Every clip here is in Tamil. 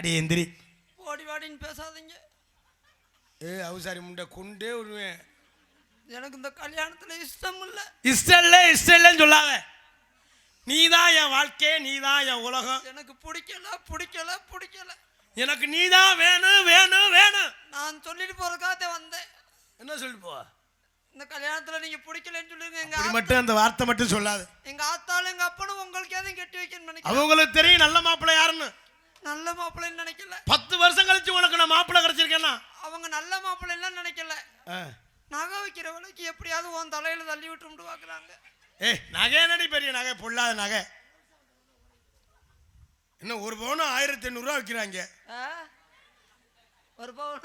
அடி எந்திரி. ஓடி வாடின்னு பேசாதீங்க. அவசாரி முண்டை கொண்டே விடுவேன். எனக்கு இந்த கல்யாணத்துல இஷ்டம் இல்லை. இஷ்டம் இல்லைன்னு சொல்லாத. நீதான் என் வாழ்க்கை, நீதான் என் உலகம். எனக்கு பிடிக்கல. எனக்கு நீதான் வேணும். நான் சொல்லிட்டு போறதுக்காக வந்தேன். என்ன சொல்லிட்டு போ? இந்த கல்யாணத்துல நீங்க பிடிக்கலன்னு சொல்லுங்க. எங்க மட்டும் அந்த வார்த்தை மட்டும் சொல்லாது. எங்க ஆத்தாலும் எங்க அப்பனும் உங்களுக்கு எதுவும் கெட்டி வைக்கணும்னு நினைக்கிறேன். அவங்களுக்கு தெரியும் நல்ல மாப்பிள்ளை யாருன்னு. நல்ல மாப்பிள்ளைன்னு நினைக்கல. 10 வருஷம் கழிச்சு உனக்கு நான் மாப்பிள்ளை கிடைச்சிருக்கேன்னா அவங்க நல்ல மாப்பிள்ளைன்னு நினைக்கல. நகை வைக்கிற விலைக்கு எப்படியாவது உன் தலையில தள்ளி விட்டு பாக்குறாங்க. நகை நடி பெரிய நகை, பொல்லாத நகை. என்ன ஒரு பவுன் 1500 ரூபா விற்கிறாங்க. ஒரு பவுன்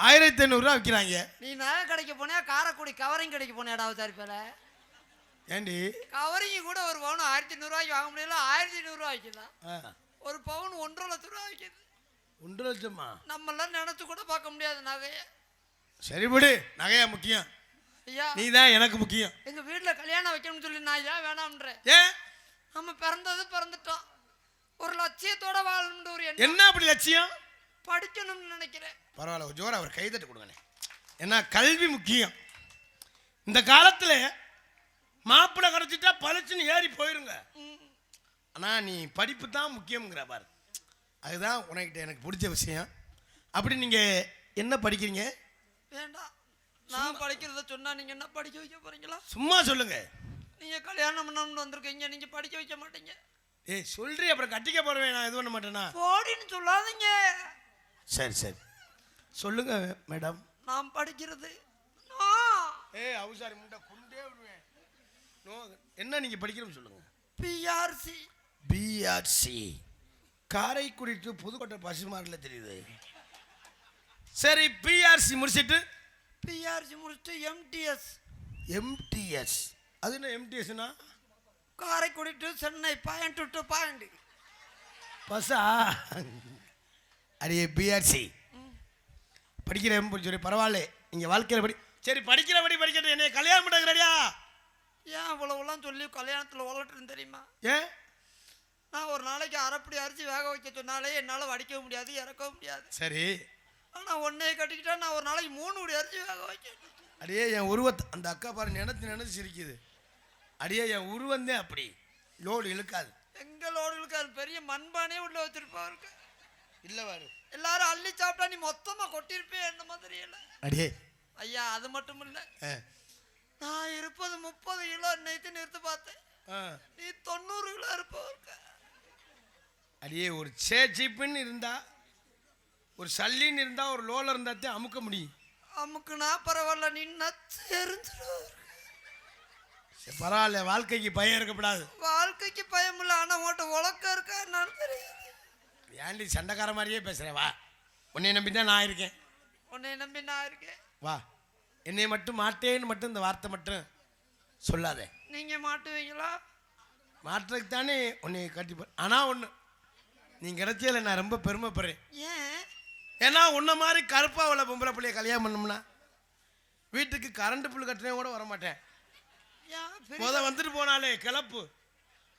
1500 ரூபா விற்கிறாங்க. நீ நகை கடைக்கு போனியா காரைக்குடி கவரிங் கடைக்கு போனியாடா? சரிப்பல ஏண்டி கவரிங் கூட ஒரு பவுன் 1500 ரூபாய்க்கு வாங்க முடியல. 1500 ரூபா வைக்கலாம். ஒரு பவுன் 1.5 லட்சம் ரூபா வைக்குது. 1 லட்சமா? நம்மளாம் நினைச்சு கூட பார்க்க முடியாது நகைய. சரி விடு, நகையா முக்கியம். ஐயா நீதான் எனக்கு முக்கியம். எங்க வீட்டுல கல்யாணம் வைக்கணும்னு சொல்லி நான் ஏன் வேணாம்ன்றேன். நம்ம பிறந்துட்டோம். ஒரு லட்சியத்தோட வாழணும்னு ஒரு எண்ணம். என்ன அப்படி லட்சியம்? படிக்கணும்னு நினைக்கிறேன். பரவாயில்ல, ஜோரா அவர் கைதட்டு கொடுங்க. ஏன்னா கல்வி முக்கியம். இந்த காலத்துல மாப்பிள்ளை கிடைச்சிட்டா பளிச்சுன்னு ஏறி போயிருங்க. ஆனா நீ படிப்பு தான் முக்கியம்ங்கிற பாரு. அதுதான் உனக்கிட்ட எனக்கு பிடிச்ச விஷயம். அப்படி நீங்க என்ன படிக்கிறீங்க? வேண்டாம், நான் படிக்கிறத சொன்னா நீங்க என்ன படிக்க வைக்க போறீங்களா? சும்மா சொல்லுங்க. நீங்க கல்யாணம் பண்ணணும்னு வந்திருக்கீங்க, நீங்க படிக்க வைக்க மாட்டீங்க. சொல்றீ, அப்புறம் கட்டிக்க போறேன். நான் இது பண்ண மாட்டேனா? போடின்னு சொல்லாதீங்க. சரி சொல்லுங்க மேடம். நான் படிக்கிறது அவசாரி முண்டை கொண்டே விடுவேன். என்ன நீங்க படிக்கிறோம் சொல்லுங்க. பிஆர்சி காரைக்குடி டு புதுக்கோட்டை பசுமாரில் தெரியுது. சரி, பிஆர்சி முடிச்சிட்டு எம்டிஎஸ். அது என்ன எம்டிஎஸ்னா? Karaikudi to Chennai point to point பஸ்ஸா? அடியே பிஆர்சி படிக்கிறேன் சொல்லி பரவாயில்ல. நீங்க வாழ்க்கையில் சரி படிக்கிறபடி படிக்கிறது. என்னை கல்யாணம் பண்ணுறா? ஏன் அவ்வளவுலாம் சொல்லி கல்யாணத்தில் உலட்டுன்னு தெரியுமா? ஏன்? நான் ஒரு நாளைக்கு அரைப்படி அரிசி வேக வைக்க சொன்னாலே என்னால் வடிக்கவும் முடியாது, இறக்கவும் முடியாது. சரி, ஆனால் ஒன்றையை கட்டிக்கிட்டா நான் ஒரு நாளைக்கு 3 படி அரிசி வேக வைக்க. அடியே என் உருவத்தை அந்த அக்கா பாரு நினைச்சு சிரிக்குது. அடியே என் உருவந்தே அப்படி லோடு இழுக்காது. எங்க லோடு இழுக்காது? பெரிய மண்பானே உள்ள வச்சிருப்பாரு. இல்லை பாரு, எல்லாரும் அள்ளி சாப்பிட்டா நீ மொத்தமாக கொட்டிருப்பே என்ன மாதிரி இல்லை. அடியே ஐயா அது மட்டும் இல்லை, நான் இருப்பது 30 கிலோ நிறுத்து பார்த்தேன். நீ 90 கிலோ இருப்ப. அடியே ஒரு சேச்சிப்புன்னு இருந்தா, ஒரு சல்லின்னு இருந்தா, ஒரு லோல இருந்தாத்தே அமுக்க முடியும். அமுக்குனா பரவாயில்ல, நீ நச்செறிஞ்சிடும். பரவாயில்ல, வாழ்க்கைக்கு பயம் இருக்கப்படாது. வாழ்க்கைக்கு பயம் இல்லை, ஆனா உன்கிட்ட உலக்கம் இருக்கா என்னன்னு தெரியாது. ஏன்டி சண்டைக்கார மாதிரியே பேசுறேன்? வா, உன்னை நம்பி தான் நான் இருக்கேன். வா, என்னை மட்டும் மாட்டேன்னு மட்டும் இந்த வார்த்தை மட்டும் சொல்லாத. நீங்க மாட்டுவீங்களா? மாட்டுறதுக்கு தானே உன்னை கட்டி. ஆனால் ஒன்று, நீ கிடைச்சதில் நான் ரொம்ப பெருமைப்படுறேன். ஏன்? ஏன்னா உன்ன மாதிரி கருப்பா உள்ள பொம்பளை பிள்ளைய கல்யாணம் பண்ணோம்னா வீட்டுக்கு கரண்ட் புல் கட்டினே கூட வரமாட்டேன். வந்துட்டு போனாலே கிளப்பு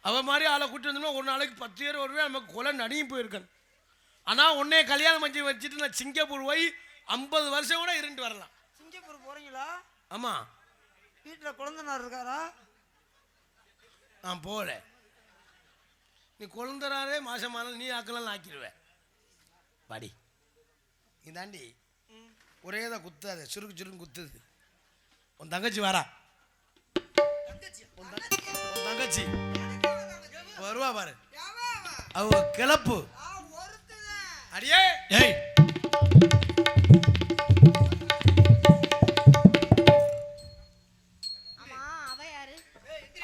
அவ மாதிரி ஆளை கூட்டி வந்தோம்னா ஒரு நாளைக்கு 10 பேர் வருவேன். நமக்கு கொலை நடுங்கி போயிருக்கேன். ஆனால் உன்னே கல்யாணம் பண்ணி வச்சுட்டு நான் சிங்கப்பூர் போய் 50 வருஷம் கூட இருந்துட்டு வரலாம். சிங்கப்பூர் போறீங்களா? ஆமா. வீட்டில் குழந்தைனார் இருக்காரா? நான் போகல. நீ குழந்தராரே மாசமான நீ ஆக்கலாம் ஆக்கிடுவேன். பாடி நீ தாண்டி ஒரே தான் குத்தாத, சுருக்கு குத்துது. உன் தங்கச்சி வரா. தங்கச்சி வருவா பாரு, அவ கிளப்பு. அடியே ஏய்,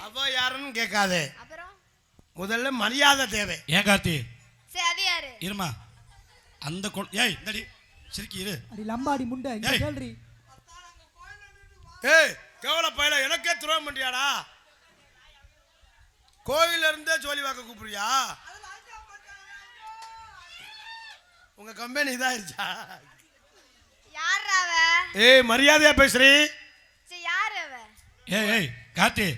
அவ யாருன்னு கேட்காதே. முதல்ல மரியாதை தேவை. ஏன் கார்த்தி? சரி, அது யாரு? இருமா அந்த ஏய் இந்தடி சிரிக்கி இரு. அடி லம்பாடி முண்டை இங்க கேள்றி. ஏய் கேவல பையல, எனக்கே துரோகம் பண்றியாடா? கோயில இருந்தே ஜோலி வாக்க கூப்பிடுறியா? உங்க கம்பெனி இதாயிருச்சா? யாரா அவ? ஏய் மரியாதையா பேசுறீ. சரி, யாரு அவ? ஏய் கார்த்தி,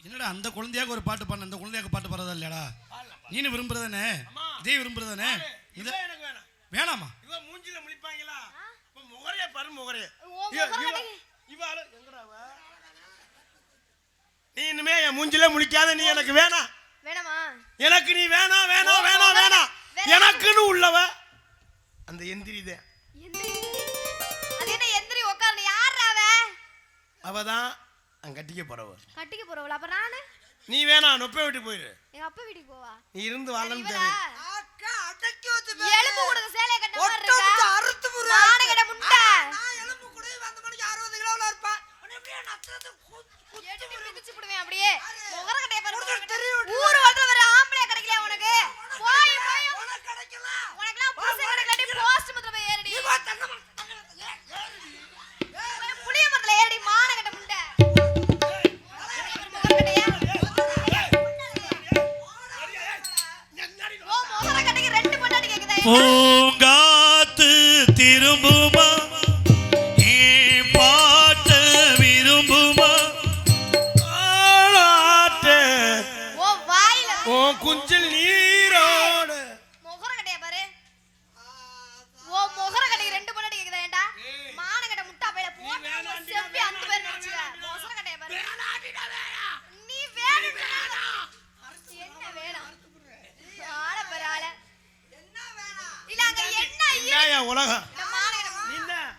என்னடா அந்த குழந்தையாக ஒரு பாட்டு பாடு, அந்த குழந்தையாக பாட்டு பாடுறதா இல்லையாடா? நீனு விரும்புறதானே, இதே விரும்புறதானே? இது இவன் எனக்கு வேணாம். வேணாமா? இவன் மூஞ்சில முழிப்பாங்களா? இப்ப முகரைய பாரு முகரைய. உன் முகர கடைக்கு இவாளு எங்கடா அவ? நீ இனிமே என் மூஞ்சில முழிக்காத, நீ எனக்கு வேணாம். வேணாமா? எனக்கு நீ வேணாம் வேணாம் வேணாம் வேணாம். எனக்குன்னு உள்ளவ அந்த எந்திரி தான். எந்திரி. அது என்ன எந்திரி உட்கார்ந்து யாரா அவ? அவதான் அங்க கட்டிக்க போறவ. கட்டிக்க போறவள அப்ப நானு நீ வேணாம், நொப்பை விட்டு போயிரு. எங்க அப்பா வீட்டுக்கு போவா. நீ இருந்து வாழணும் இவளா? தேவை. அக்கா அடக்கி வச்சு எலும்பு கொடுத்த சேலைய கட்ட மாதிரி ஒட்ட விட்டு இருக்கா? அறுத்து புரு. மானகட முண்டை. நான் எலும்பு கூட வந்த மணிக்கு 60 கிலோல இருப்பா. உன்னை எப்படியே நத்தறது எட்டி மிதிச்சு புடுவேன் அப்படியே. முகர கட்டைய பாரு. உனக்கு தெரியும். ஊர் ஓட்டல வர ஆம்பளை கிடைக்கல உனக்கு. போய் போய் உனக்கு கிடைக்கல. உனக்குலாம் புருஷன் கிடைக்கலடி போஸ்ட் மரத்துல போய் ஏறடி. இவ தங்க போய் புளிய மரத்துல ஏறடி மானகட முண்டை. முகர கட்டையா? ஓ முகர கட்டைக்கு ரெண்டு பொண்டாட்டி கேக்குதா? பூங்காத்து திரும்புமா, ஏன் பாட்ட விரும்புமா? ஆளாட்டு ஓ வாயில உன் குஞ்சில் நீரோட. முகர கட்டைய பாரு. ஓ முகர கட்டைக்கு ரெண்டு பொண்டாட்டி கேக்குதா ஏண்டா? மானகட முட்டா பையில போட்டு செப்பி அந்த பேர் நினைச்சுக்க. முகர கட்டைய பாரு. நீ வேணும் என்ன வேணும்? ஆள பாரு ஆள. என்ன வேணாம்? இல்ல அங்க என்ன இதான் என் உலகம். இந்த மானகட நீ தான்.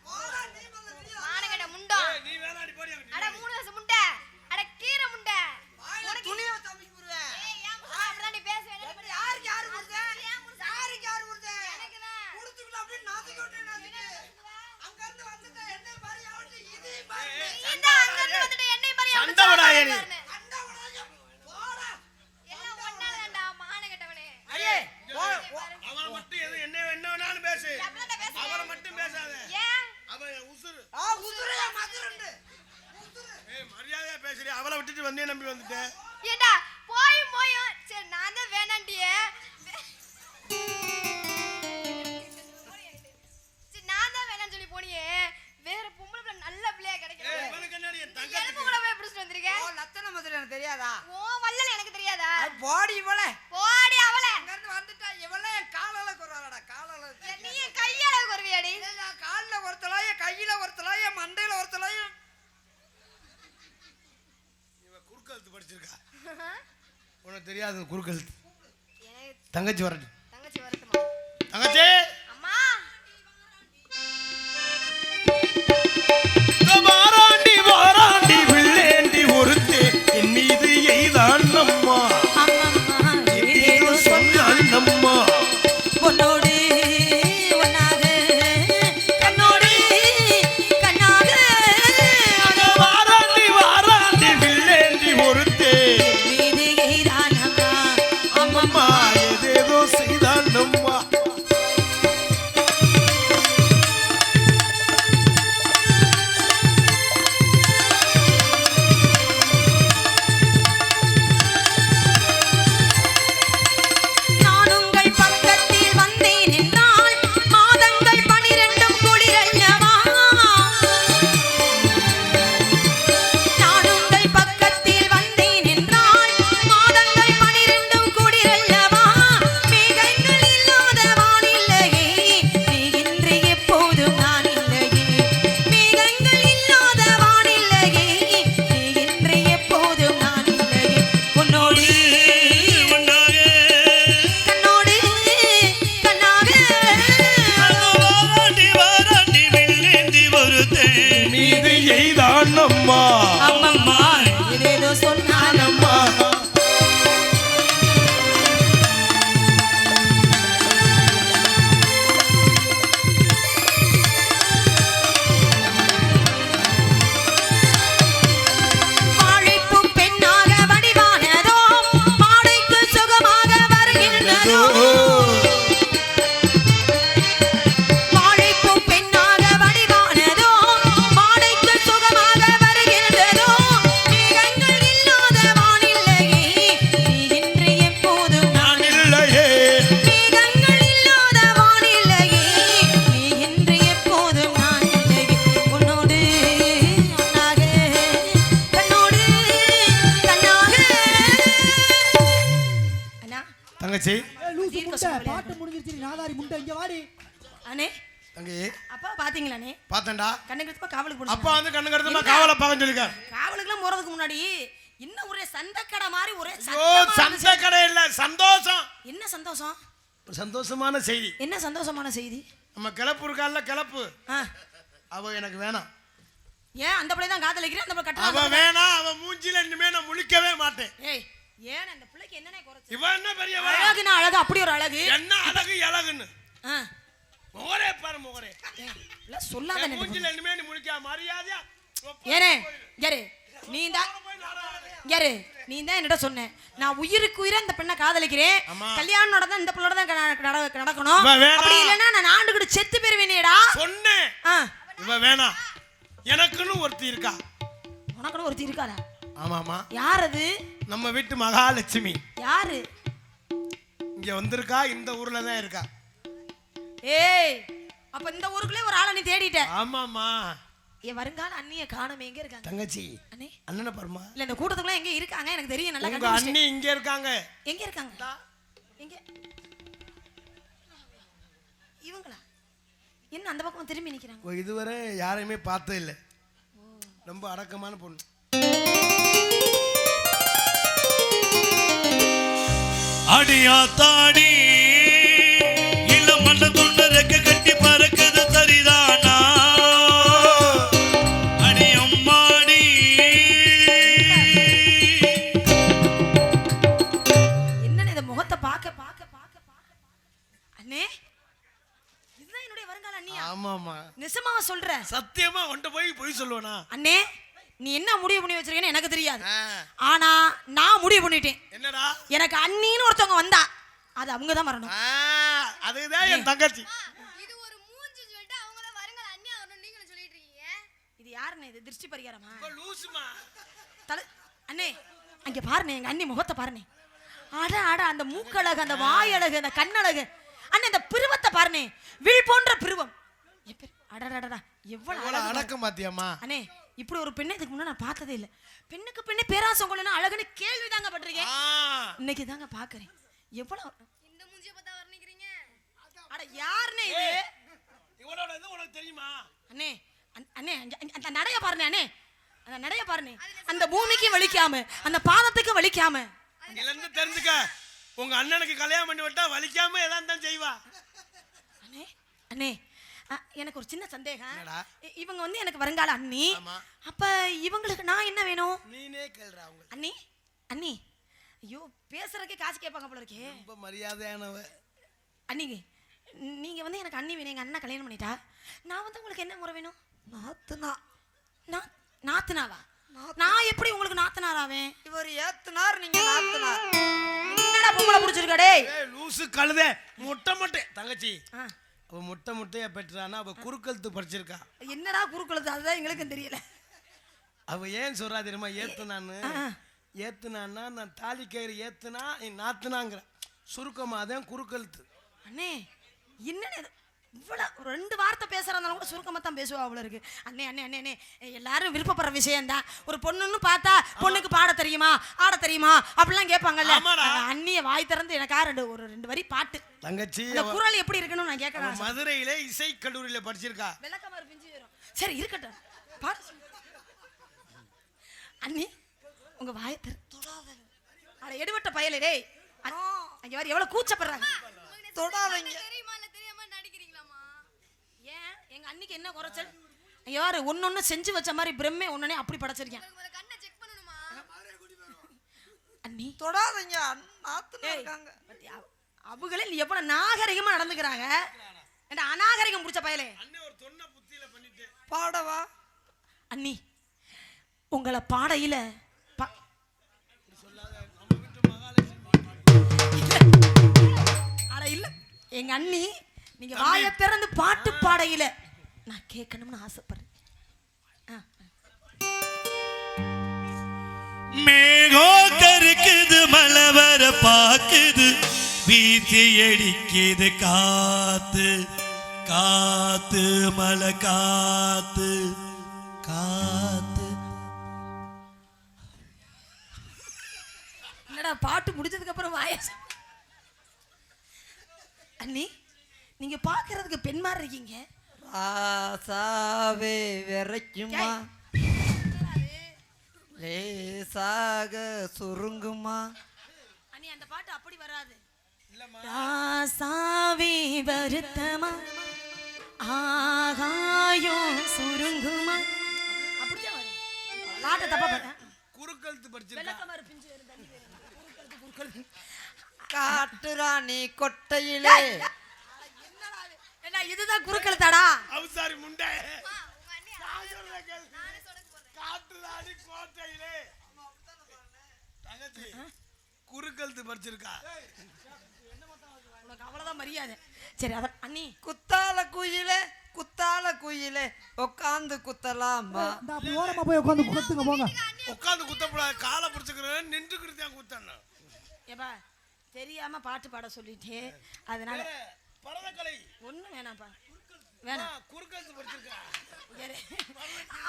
போடா நீ வந்து வெளிய மானகட முண்டோ. நீ வேணாடி போடி அங்க. அட 3 வயசு முண்டை. அட கீரை முண்டை. வாயில துணிய வச்சு அமிக்கி புருவே. ஏய் ஏன் முண்டை அப்படிலாம் நீ பேச வேண்டாம். யாருக்கு யாரு குடுத்தே? ஏன் முண்டை? யாருக்கு யாரு குடுத்தே? எனக்குதான். குடுத்துக்கிட்டு அப்படியே நாத்திக்கு விட்டு நாத்திக்கு. அங்க இருந்து வந்துட்ட என்ன மாதிரி ஆவட்டு இது மாதிரி. இந்த அங்க இருந்து வந்துட்டு என்னை மாதிரி சண்டை விடாதே நீ. அண்ட உலகம் போடா. எல்லாம் ஒண்ணாலடா மானகட்டவனே. அடே அவளை மட்டும் எது என்ன என்ன வேணாலும் பேசு. அப்படிலாம் பேச. அவளை மட்டும் பேசாத. ஏன்? அவன் என் உசுரு. உசுரையா மதுரண்டு. ஏய் மரியாதையா பேசுறியா? அவளை விட்டுட்டு வந்தே நம்பி வந்துட்டேன். ஏண்டா போயும் போயும் சரி நான் தான் வேணாண்டியே. சரி நான் தான் வேணாம்னு சொல்லி போனியே. வேற பொம்பளை பிள்ளை நல்ல பிள்ளையா ஏய் கிடைக்கல. இவனுக்கு என்னடி என் எலும்பு தங்கத்துக்கு? கூட போய் பிடிச்சிட்டு வந்திருக்க. ஓ லத்தன மதுரை எனக்கு தெரியாதா? ஓ வள்ளல் எனக்கு தெரியாதா? அது போடி இவளே. போடி அவளே. அங்க இருந்து வந்துட்டா இவளே காலால குறவாடா காலால. நீ என் கையால குறவியாடி. கால்ல ஒருத்தலாய கையில ஒருத்தலாய மண்டையில ஒருத்தலாய. இவ குறுக்கழுத்து படிச்சிருக்கா. உனக்கு தெரியாது குறுக்கழுத்து. எனக்கு தங்கச்சி வரட்டும். தங்கச்சி வரட்டுமா? தங்கச்சி அம்மா வாராண்டி வாராண்டி வில்லேண்டி ஒருத்தே என் மீது எய்தான் நம்மா எப்படியோ சொன்னான் நம்மா. பொன்னோடு ஒன்னாக கண்ணோடு கண்ணாக வாராண்டி வாராண்டி வில்லேண்டி ஒருத்தே மீது எய்தானம்மா அம்மம்மா ஏதேதோ செய்த மூலாதாரி முண்டை இங்க வாடி. அண்ணே தங்கி அப்பா பாத்தீங்களாண்ணே? பார்த்தேன்டா. கண்ணுக்கு காவலுக்கு போடு. அப்பா வந்து கண்ணு கருத்துமா காவலை பார்க்க சொல்லிருக்காரு. காவலுக்குலாம் போறதுக்கு முன்னாடி இன்னும் ஒரே சந்தக்கடை மாதிரி ஒரே ஓ சந்தை கடை இல்ல, சந்தோஷம். என்ன சந்தோஷம்? ஒரு சந்தோஷமான செய்தி. என்ன சந்தோஷமான செய்தி? நம்ம கிளப்பு இருக்கால, கிளப்பு ஆ. அவ எனக்கு வேணாம். ஏன் அந்த பிள்ளை தான் காதலிக்கிறேன், அந்த பிள்ளை அவ கட்டலாம். வேணாம், அவ மூஞ்சில இனிமே நான் முழிக்கவே மாட்டேன். ஏய் ஏன் அந்த பிள்ளைக்கு என்னனே குறைச்சு? இவ என்ன பெரியவ? அழகுனா அழகு, அப்படி ஒரு அழகு. என்ன அழகு அழகுன்னு. ஆ. முகரே பாரு முகரே. இல்ல சொல்லாத நீ. மூஞ்சில இனிமே நீ முழிக்க மரியாதையா. ஏனே யாரு நீ தான் யாரு நீ தான் என்னடா சொன்ன, நான் உயிருக்கு உயிரை இந்த பெண்ணை காதலிக்கிறேன், கல்யாணம் நடந்தா இந்த பிள்ளோட தான் நடக்கணும், அப்படி இல்லைன்னா நான் ஆண்டுகிட்டு செத்து போயிருவேனேடா சொன்னேன். இவ வேணாம், எனக்குன்னு ஒருத்தி இருக்கா. உனக்குன்னு ஒருத்தி இருக்காடா? ஆமாமா. யார் அது? நம்ம வீட்டு மகாலட்சுமி. யாரு? இங்க வந்திருக்கா, இந்த ஊர்ல தான் இருக்கா. ஏய் அப்ப இந்த ஊருக்குள்ளே ஒரு ஆளை நீ தேடிட்ட? ஆமாமா. என் வருங்கால அண்ணிய காணோமே, எங்க இருக்காங்க? தங்கச்சி அண்ணே அண்ணனை பாருமா. இல்ல இந்த கூட்டத்துக்குள்ள எங்க இருக்காங்க எனக்கு தெரியும் நல்லா. உங்க அண்ணி இங்க இருக்காங்க. எங்க இருக்காங்க? எங்க இவங்களா? என்ன அந்த பக்கம் திரும்பி நிக்கிறாங்க? இதுவரை யாரையுமே பார்த்தது இல்ல. ரொம்ப அடக்கமான பொண்ணு. அடியா தாடி இல்ல மண்ண துண்ட ரெக்க கட்டி பறக்குது சரிதானா? அடி அம்மாடி என்னன்னு இந்த முகத்தை பார்க்க பார்க்க பார்க்க பார்க்க அண்ணே இதுதான் என்னுடைய வருங்கால அண்ணியா? ஆமாமா. நிஜமாவா சொல்ற? சத்தியமா ஒண்ட போய் சொல்லுவேனா? அண்ணே நீ என்ன முடிவு பண்ணி வச்சிருக்கேன்னு எனக்கு தெரியாது, ஆனா நான் முடிவு பண்ணிட்டேன். என்னடா? எனக்கு அண்ணின்னு ஒருத்தவங்க வந்தா அது அவங்க தான் வரணும். அதுதான் என் தங்கச்சி. இது ஒரு மூஞ்சி சொல்லிட்டு அவங்கள வருங்க அண்ணி வரணும் நீங்க சொல்லிட்டு இருக்கீங்க. இது யாருன்னு? இது திருஷ்டி பரிகாரமா? லூசுமா. அண்ணே அங்க பாருனே, எங்க அண்ணி முகத்தை பாருனே. அட அட அந்த மூக்கழகு, அந்த வாயழகு, அந்த கண்ணழகு. அண்ணே இந்த பிருவத்தை பாருனே, வில் போன்ற பிருவம். அடடடடா எவ்வளவு அடக்கம் பாத்தியாமா? அண்ணே இப்படி ஒரு பெண்ணை இதுக்கு முன்னாடி நான் பார்த்ததே இல்லை. பெண்ணுக்கு பெண்ணே பேராசம் கொள்ளணும் அழகுன்னு கேள்வி தாங்க பட்டிருக்கேன், இன்னைக்கு தாங்க பாக்குறேன். எவ்வளவு இந்த மூஞ்சிய பார்த்தா வர்ணிக்கிறீங்க? அட யாருனே இது? இவளோட இது உனக்கு தெரியுமா? அண்ணே அண்ணே அந்த நடைய பாருனே, அண்ணே அந்த நடைய பாருனே, அந்த பூமிக்கு வலிக்காம அந்த பாதத்துக்கு வலிக்காம. இருந்து தெரிஞ்சுக்க, உங்க அண்ணனுக்கு கல்யாணம் பண்ணி விட்டா வலிக்காம ஏதா இருந்தாலும் செய்வா. அண்ணே அண்ணே எனக்கு ஒரு சின்ன சந்தேகம். இவங்க வந்து எனக்கு வருங்கால அண்ணி, அப்ப இவங்களுக்கு நான் என்ன வேணும்? நீனே கேளுடா. அவங்க அண்ணி அண்ணி ஐயோ பேசுறதுக்கே காசு கேட்பாங்க போல இருக்கே. ரொம்ப மரியாதையானவ. அண்ணி நீங்க வந்து எனக்கு அண்ணி வேணும், எங்க அண்ணா கல்யாணம் பண்ணிட்டா நான் வந்து உங்களுக்கு என்ன முறை வேணும்? நாத்துனா. நாத்துனாவா? நான் எப்படி உங்களுக்கு நாத்தனாராவேன்? இவர் ஏத்துனார், நீங்க நாத்துனார். என்னடா பொம்பளை புடிச்சிருக்கா டேய்? லூசு கழுதே. முட்டை முட்டை தங்கச்சி அவ முட்டை முட்டையா பெற்றானா? அவ குறுக்கழுத்து படிச்சிருக்கா. என்னடா குறுக்கழுத்து? அதுதான் எங்களுக்கும் தெரியல. அவ ஏன் சொல்றா தெரியுமா? ஏத்துனான்னா நான் தாலி கயிறு ஏத்துனா நீ நாத்துனாங்கிற சுருக்கமா அதான் குறுக்கழுத்து. அண்ணே என்ன இவ்வளவு ரெண்டு வார்த்தை பேசுறதுனால கூட சுருக்கமா தான் பேசுவா அவ்வளவு இருக்கு. அண்ணே அண்ணே அண்ணே அண்ணே எல்லாரும் விருப்பப்படுற விஷயம் தான். ஒரு பொண்ணுன்னு பார்த்தா பொண்ணுக்கு பாட தெரியுமா ஆட தெரியுமா அப்படிலாம் கேட்பாங்கல்ல. அண்ணிய வாய் திறந்து எனக்கா ஒரு ரெண்டு வரி பாட்டு தங்கச்சி அந்த குரல் எப்படி இருக்கணும் நான் கேட்கறேன். மதுரையில இசை கல்லூரியில படிச்சிருக்கா. விளக்கமாறு பிஞ்சு வரும். சரி இருக்கட்டும் பாடு. அண்ணி உங்க வாயை தொடாத. அட எடுவட்ட பயலே டேய். அங்க வர எவ்வளவு கூச்சப்படுறாங்க. தொடாதீங்க. தெரியுமா இல்ல தெரியாம நடிக்கிறீங்களாமா? ஏன் எங்க அண்ணிக்கு என்ன குறைச்சல்? யாரு ஒன்னொன்னு செஞ்சு வச்ச மாதிரி பிரம்மே ஒன்னே அப்படி படைச்சிருக்கேன். உங்களுக்கு கண்ணை செக் பண்ணனுமா? அண்ணி தொடாதீங்க. நாத்துனா இருக்காங்க. அவங்களே எவ்வளவு நாகரிகமா நடந்துக்கிறாங்க. ஏண்டா அநாகரிகம் புடிச்ச பயலே. அண்ணே ஒரு தொன்ன புத்தியில பண்ணிட்டு பாடவா? அண்ணி உங்களை பாடையில அட இல்ல எங்க அண்ணி நீங்க வாயை திறந்து பாட்டு பாடையில நான் கேட்கணும்னு ஆசைப்படுறேன். மேகம் கருக்குது மழை வர பாக்குது வீசி அடிக்குது காத்து காத்து மழை காத்து காத்து. என்னடா பாட்டு முடிஞ்சதுக்கு அப்புறம் வாய அண்ணி நீங்க பாக்குறதுக்கு பெண் மாதிரி இருக்கீங்க. ராசாவே விரைக்குமா, லேசாக சுருங்குமா. அண்ணி அந்த பாட்டு அப்படி வராது. ராசாவே வருத்தமா, ஆகாயம் சுருங்குமா, அப்படிதான் வரும். பாட்டை தப்பா பாட்டேன். குறுக்கழுத்து படிச்சிருக்கா. வெள்ளக்கமாறு பிஞ்சு வரும் தண்ணி வேணும். குறுக்கழுத்து. காட்டுராணி கொட்டையிலே. என்ன இதுதான் குறுக்கழுத்தாடா? அவசாரி முண்டை. உங்க அண்ணி நானே சொல்லுங்க போறேன். காட்டுராணி கோட்டையிலே. தங்கச்சி குறுக்கழுத்து படிச்சிருக்கா. உனக்கு அவ்வளவுதான் மரியாதை. சரி அத அண்ணி குத்தால குயிலே, குத்தால குயிலே உட்காந்து குத்தலாமா. இந்த அப்படி ஓரமா போய் உட்காந்து குத்துங்க போங்க. உட்காந்து குத்தப்படாது, காலை பிடிச்சிக்கிறேன், நின்றுக்கிட்டு தான் குத்தணும். ஏப்பா தெரியாம பாட்டு பாட சொல்லிட்டே, அதனால பரதக்கலை ஒண்ணும் வேணாம்ப்பா, வேணாம். குறுக்கழுத்து படிச்சிருக்கா.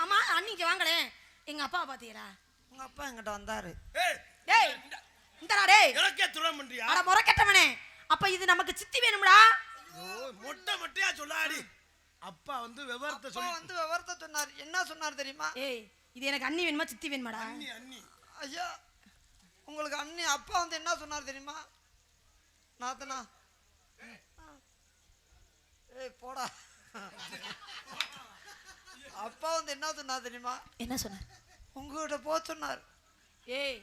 ஆமா அன்னிக்கு வாங்களேன். எங்க அப்பாவை பாத்தீங்களா? உங்க அப்பா என்கிட்ட வந்தாரு. ஏய் டேய் இந்தடா டேய், எனக்கே துரம் பண்றியா? அட முறை கெட்டவனே. அப்ப இது நமக்கு சித்தி வேணும்டா. மொட்டை மொட்டையா சொல்லாடி. அப்பா வந்து விவரத்தை அப்பா சொல்லி வந்து விவரத்தை சொன்னார். என்ன சொன்னார் தெரியுமா? ஏய் இது எனக்கு அண்ணி வேணுமா சித்தி வேணுமாடா? அண்ணி அண்ணி ஐயா உங்களுக்கு அண்ணி அப்பா வந்து என்ன சொன்னார் தெரியுமா? நாத்தனா ஏய் போடா. அப்பா வந்து என்ன சொன்னார் தெரியுமா? என்ன சொன்னார்? உங்ககிட்ட போ சொன்னார். ஏய்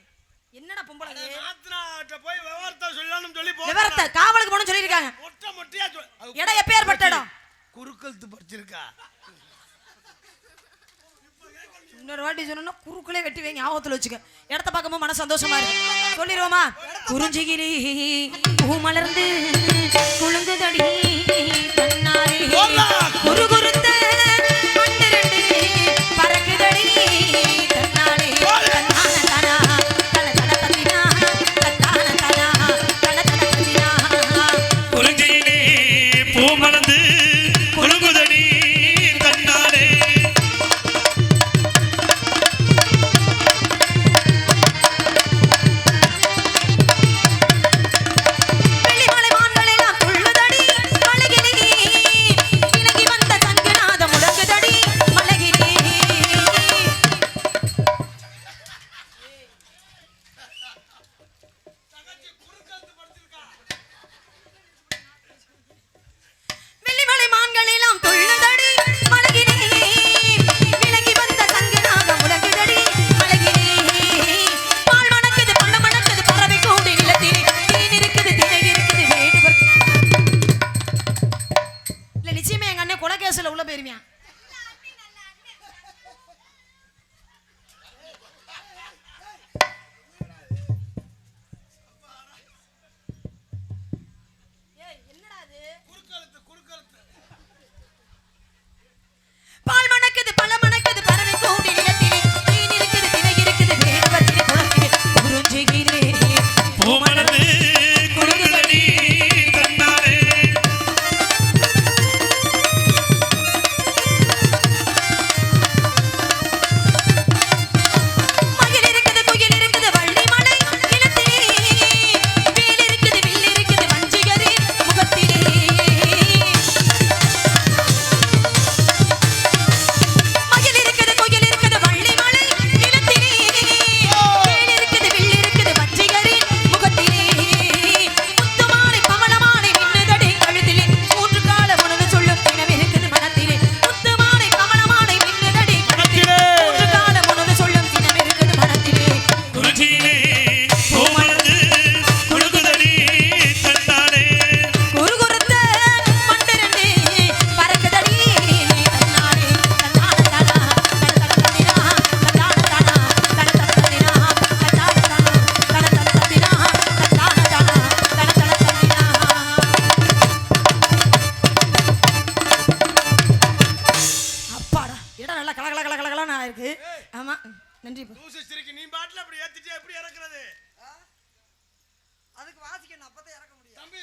என்னடா பொம்பளை இது? நாத்தனாட்ட போய் விவரத்தை சொல்லணும்னு சொல்லி விவரத்தை காவலுக்கு போகணும்னு சொல்லியிருக்காங்க. மொட்டை மொட்டையா இடம் எப்பேற்பட்ட இடம்? குறுக்கழுத்து படிச்சிருக்கா. இன்னொரு வாட்டி சொன்னா குறுக்குள்ளே வெட்டி வைங்க, ஞாபகத்துல வச்சுக்க. இடத்த பார்க்கும்போது மன சந்தோஷமா இருக்கு. சொல்லிடுவோமா? குறிஞ்சிகிரி பூ மலர்ந்து குலுங்குதடி தன்னாரே, குரு குருத்த மண்ணிரண்டு பறக்குதடி தன்னாரே, தன்னான தானா தல தல தந்தினா, தன்னான தானா தல தல தந்தினா. குறிஞ்சியிலே பூ மலர்ந்து குலுங்குதடி தன்னாலே. வெள்ளிமலை மான்கள் எல்லாம் துள்ளுதடி மலையிலே, இலங்கி வந்த சங்குநாதம் முழங்குதடி மலையிலே. வெள்ளிமலை மான்கள் எல்லாம் துள்ளுதடி மலையிலே, இலங்கி வந்த சங்குநாதம் முழங்குதடி மலையிலே. பால் மணக்குது பண்டம் மணக்குது பறவை கூடி நிலத்திலே, தேன் இருக்குது திணை இருக்குது வேடுவர். இல்ல நிச்சயமா எங்க அண்ணன் கொலைகேசுல உள்ள போயிருவியான். ஏய் என்னடா இது? குறுக்கழுத்து குறுக்கழுத்து பால் மணக்குது பழ மணக்குது பறவை கூடி நிலத்திலே, தேன் இருக்குது திணை இருக்குது வேடுவத்திலே குளத்திலே, குறிஞ்சியிலே பூ மலர்ந்து குலுங்குதடி தன்னாலே. மயில் இருக்குது குயில் இருக்குது வள்ளி மலை நிலத்திலே, வேல் இருக்குது வில் இருக்குது வஞ்சிகரே முகத்திலே. மயில் இருக்குது குயில் இருக்குது வள்ளி மலை நிலத்திலே, வேல் இருக்குது வில் இருக்குது வஞ்சிகரே முகத்திலே. முத்துமாலை கமலமாலை மின்னுதடி கழுத்திலே, மூன்று கால உணவு சொல்லும் தினம் இருக்குது மனத்திலே. முத்துமாலை கமலமாலை மின்னுதடி கழுத்திலே, மூன்று கால உணவு சொல்லும் தினம் இருக்குது மனத்திலே. குறிஞ்சியிலே பூ மலர்ந்து குலுங்குதடி தன்னாலே. குரு குருத்த மண்டிரண்டு பறக்குதடி தன்னாலே, தன்னால தானா தல தல தந்தினா, தன்னால தானா தல தல தந்தினா, தன்னால தானா தல தல தந்தினா, தன்னால தானா தல தல தந்தினா. அப்பாடா இடம் நல்லா கல கல கல கலகலன்னு இருக்கு. ஆமா நன்றி. லூசு சிரிக்கு. நீ பாட்டில் அப்படி ஏத்திட்டு எப்படி இறக்குறது? அதுக்கு வாசிக்கணும், அப்பதான் இறக்க முடியும். தம்பி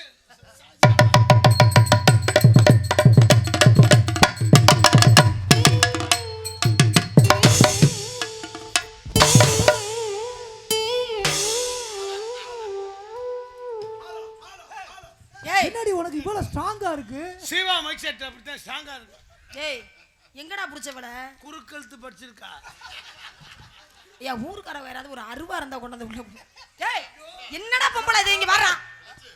ஏய் பின்னாடி உனக்கு இவ்வளவு ஸ்ட்ராங்கா இருக்கு. சிவா மைக் செட் அப்படித்தான் ஸ்ட்ராங்கா இருக்கும். ஏய் எங்கடா புடிச்சவள குறுக்கெழுத்து படிச்சிருக்கா. ஏன் ஊருக்கார யாராவது ஒரு அருவா இருந்தா கொண்டு வந்து உள்ள ஏய் என்னடா பொம்பளை இது இங்க வர்றா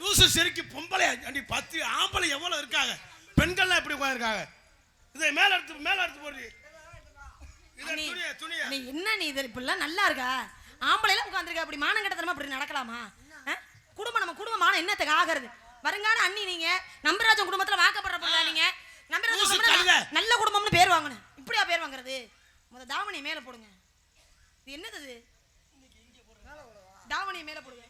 லூசு செருக்கி பொம்பளை அடி 10 ஆம்பளை எவ்வளவு இருக்காங்க, பெண்கள்லாம் எப்படி உட்கார்ந்திருக்காங்க. இதை மேல எடுத்து போடுறீ. இத துணிய நீ என்ன நீ இது இப்பெல்லாம் நல்லா இருக்கா? ஆம்பளை எல்லாம் உட்கார்ந்திருக்க அப்படி மானம் கெட்டத்தனமா அப்படி நடக்கலாமா? குடும்பம் நம்ம குடும்பமான என்னத்துக்கு ஆகிறது? வருங்கால அண்ணி நீங்க நம்பராஜன் குடும்பத்துல வாக்கப்படுற பொண்ணா நீங்க? நம்பராஜன் நல்ல குடும்பம்னு பேர் வாங்கணும். இப்படியா பேர் வாங்குறது? முத தாவணி மேல போடுங்க. இது என்னது? தாவணி மேல போடுங்க.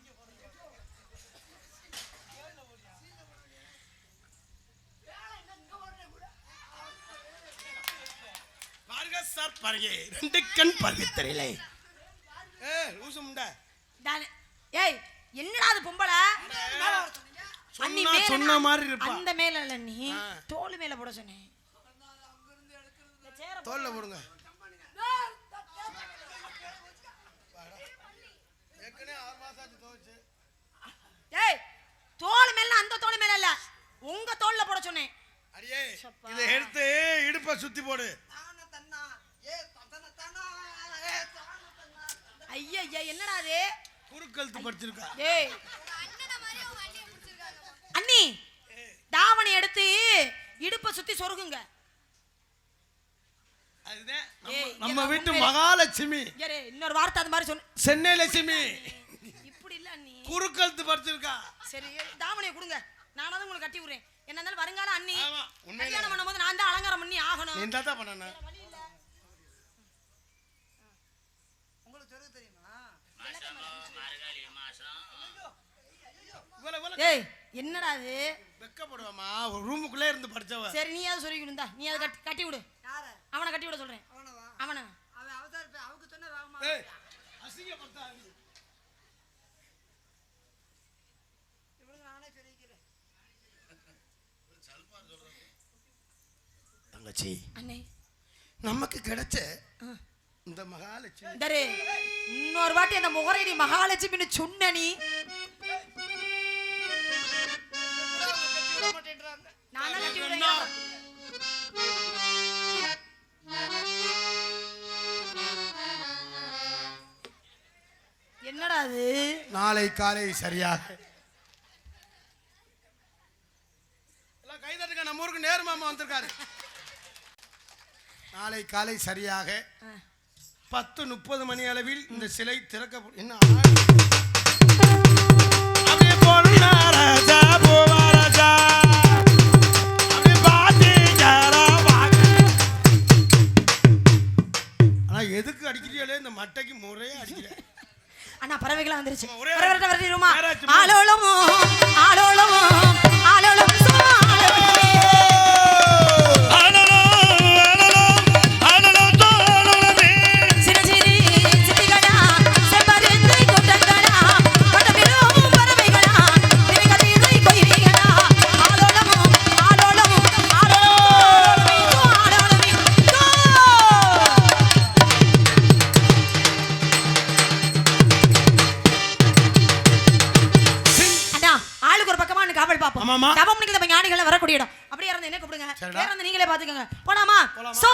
பாருங்க சார் பாருங்க, 2 கண் பார்வை தெரியல. ஏய் லூசு முண்டை. ஏய் என்னடா அது பொம்பளை? அண்ணி மேல சொன்ன மாதிரி இருப்பா. அந்த மேல இல்ல நீ தோள் மேல போட சொன்னேன். தோல்ல போடுங்க. ஏற்கனவே 6 மாசம் ஆச்சு தோச்சு. ஏய் தோள் மேல அந்த தோள் மேல இல்ல உங்க தோள்ல போட சொன்னேன். அடியே இத எடுத்து இடுப்ப சுத்தி போடு. ஐயா என்னடா அது? குறுக்கெழுத்து படிச்சிருக்கா. ஏய் அண்ணி தாவணி எடுத்து இடுப்ப சுத்தி சொருகுங்க. அதுதான் நம்ம வீட்டு மகாலட்சுமி. இன்னொரு வார்த்தை அது மாதிரி சொன்ன சென்னை லட்சுமி. இப்படி இல்ல அண்ணி குறுக்கெழுத்து படிச்சிருக்கா. சரி தாவணியை கொடுங்க, நானாவது உங்களுக்கு கட்டி விடுறேன். என்ன இருந்தாலும் வருங்கால அண்ணி ஆமா உண்மையிலே கல்யாணம் பண்ணும்போது நான் தான் அலங்காரம் பண்ணி ஆகணும். நீ தான் பண்ணணும். உங்களுக்கு சொல்ல தெரியுமா? ஏய் என்னடா அது? வெக்கப்படுவாமா, ஒரு ரூமுக்குள்ளே இருந்து படிச்சவ. சரி நீ அதை சொல்லிக்கிட்டு நீ அதை கட்டி விடு. யாரை? அவனை கட்டி விட சொல்றேன். அவனை அவன் அவதார அவருக்கு சொன்ன வேகமா. ஏய் அசிங்கப்படுத்தாத. இவனுக்கு நானே சொல்லிக்கிறேன். தங்கச்சி அண்ணே நமக்கு கிடைச்ச இந்த மகாலட்சுமி தரே இன்னொரு வாட்டி அந்த முகரைடி மகாலட்சுமின்னு சொன்ன நீ நானா கட்டி விடுறேன். என்னடா அது? நாளை காலை சரியாக எல்லாம் கைதட்டுங்க, நம்ம ஊருக்கு நேரு மாமா வந்திருக்காரு. நாளை காலை சரியாக 10:30 மணி அளவில் இந்த சிலை திறக்கப்படும். என்ன அப்படியே பொண்ணா ராஜா பூவா ராஜா அப்படியே பாத்தி ஜாரா வாங்க. ஆனா எதுக்கு அடிக்கிறீங்களே இந்த மட்டைக்கு முறையே அடிக்கிறேன். அண்ணா பறவைகளா வந்துருச்சு. ஒரே பறவை வரட்டுமா? யாராச்சும் ஆலோலமோ ஆலோலமோ ஆலோலமோ ஆமாமா தவம் பண்ணிக்கிற ஞானிகளை வரக்கூடிய இடம். அப்படியே இருந்து என்ன கூப்பிடுங்க. வேற நீங்களே பாத்துக்கோங்க. போலாமா? சோ